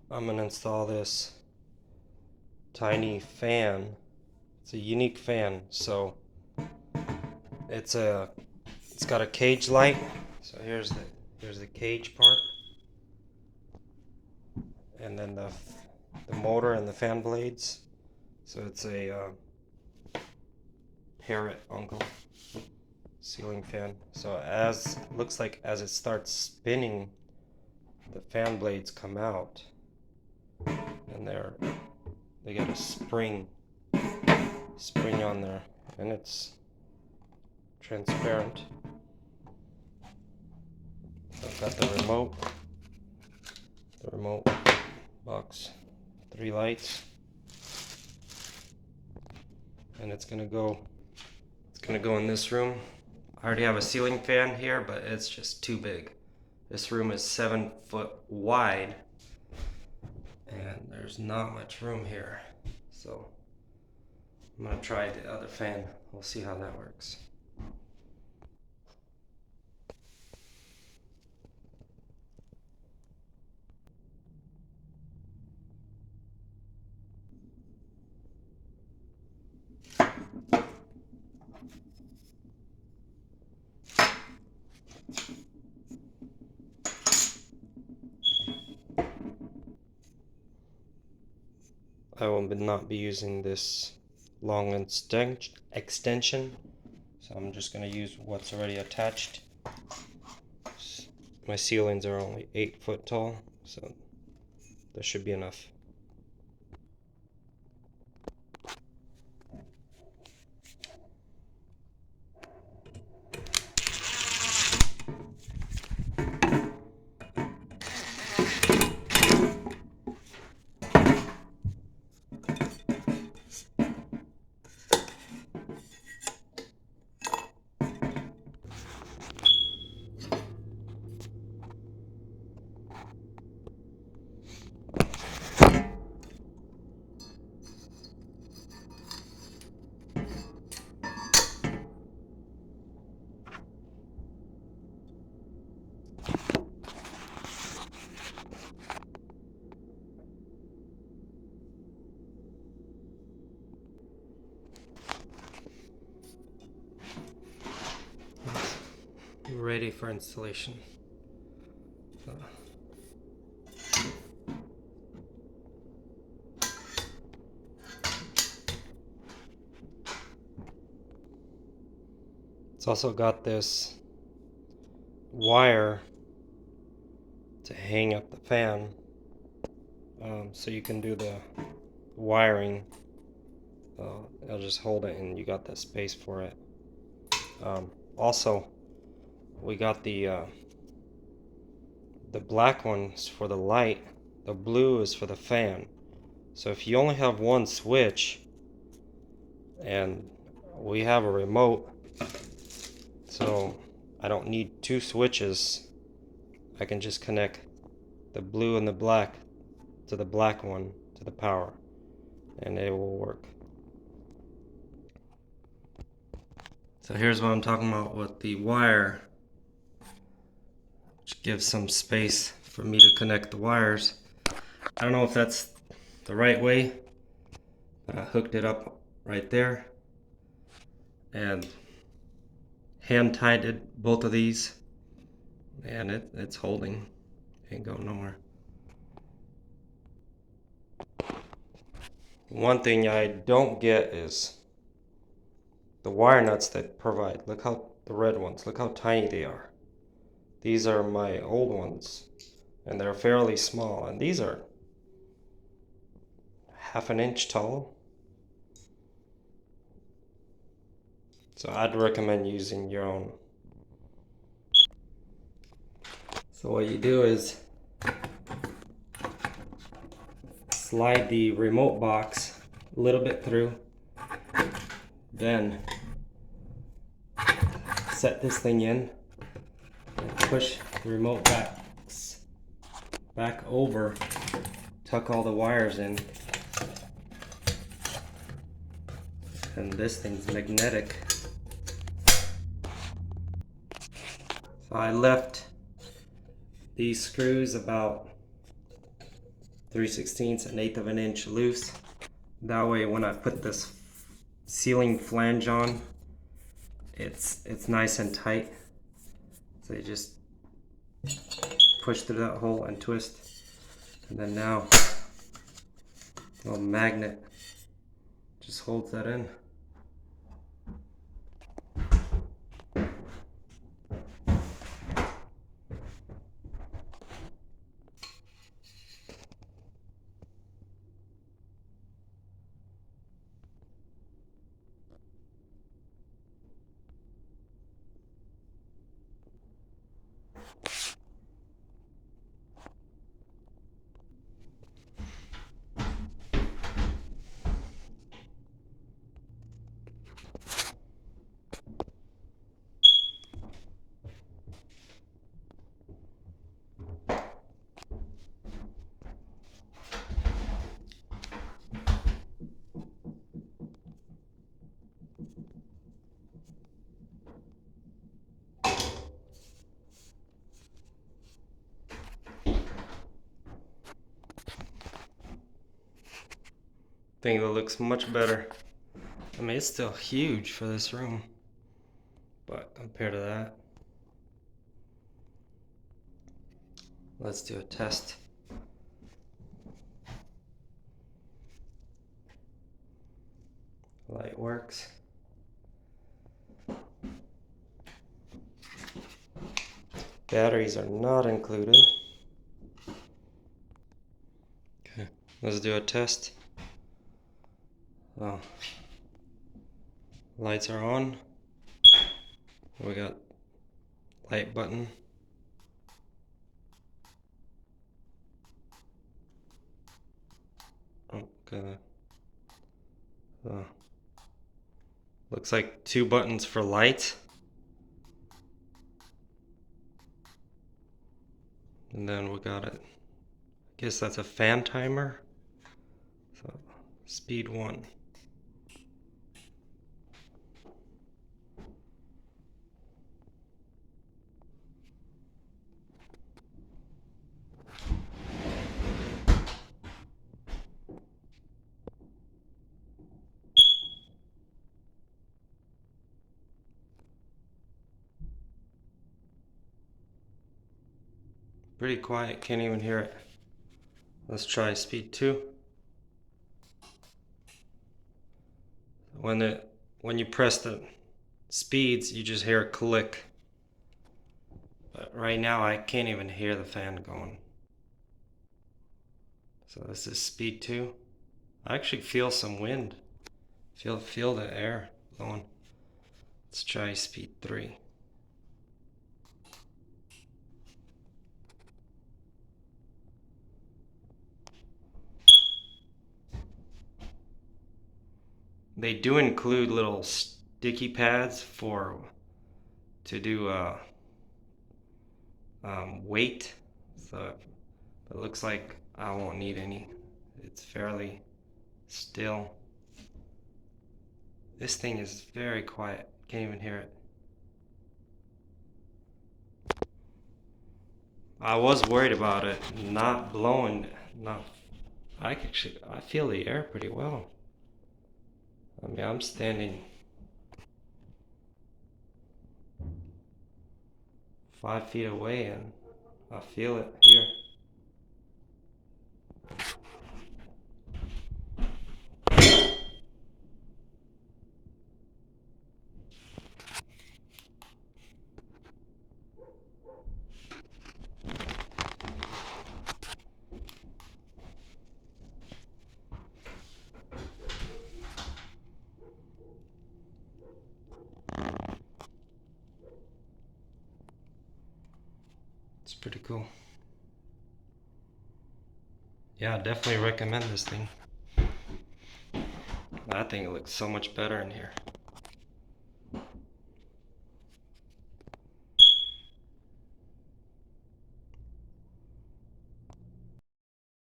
I'm gonna install this tiny fan. It's a unique fan, so it's got a cage light. So here's the cage part, and then the motor and the fan blades. So it's a parrot uncle ceiling fan. So as looks like as it starts spinning, the fan blades come out, and they got a spring on there, and it's transparent. I've got the remote box, 3 lights, and it's gonna go in this room. I already have a ceiling fan here, but it's just too big. This room is 7 foot wide, and there's not much room here. So I'm gonna try the other fan. We'll see how that works. I will not be using this long extension, so I'm just going to use what's already attached. My ceilings are only 8 foot tall, so that should be enough. Ready for installation. It's also got this wire to hang up the fan, so you can do the wiring. I'll just hold it, and you got the space for it. Also, we got the black ones for the light. The blue is for the fan. So if you only have one switch, and we have a remote, so I don't need 2 switches. I can just connect the blue and the black to the black one to the power, and it will work. So here's what I'm talking about with the wire, which gives some space for me to connect the wires. I don't know if that's the right way, but I hooked it up right there and hand tied both of these, and it's holding. Ain't going nowhere. One thing I don't get is the wire nuts that provide. Look how the red ones, look how tiny they are. These are my old ones, and they're fairly small, and these are half an inch tall. So I'd recommend using your own. So what you do is slide the remote box a little bit through, then set this thing in and push the remote back over, tuck all the wires in, and this thing's magnetic. So I left these screws about 3/16, an eighth of an inch loose. That way when I put this ceiling flange on, it's nice and tight. So you just push through that hole and twist. And then now, a little magnet just holds that in. I think it looks much better. I mean, it's still huge for this room, but compared to that, let's do a test. Light works. Batteries are not included. Okay, let's do a test. Oh, lights are on. We got light button. Okay. Looks like 2 buttons for light. And then we got it. I guess that's a fan timer. So speed 1. Pretty quiet, can't even hear it. Let's try speed 2. When you press the speeds, you just hear a click. But right now I can't even hear the fan going. So this is speed 2. I actually feel some wind. Feel the air blowing. Let's try speed 3. They do include little sticky pads to do weight, so it looks like I won't need any. It's fairly still. This thing is very quiet, can't even hear it. I was worried about it not blowing. I feel the air pretty well. I mean, I'm standing 5 feet away and I feel it here. It's pretty cool. Yeah, I definitely recommend this thing. I think it looks so much better in here.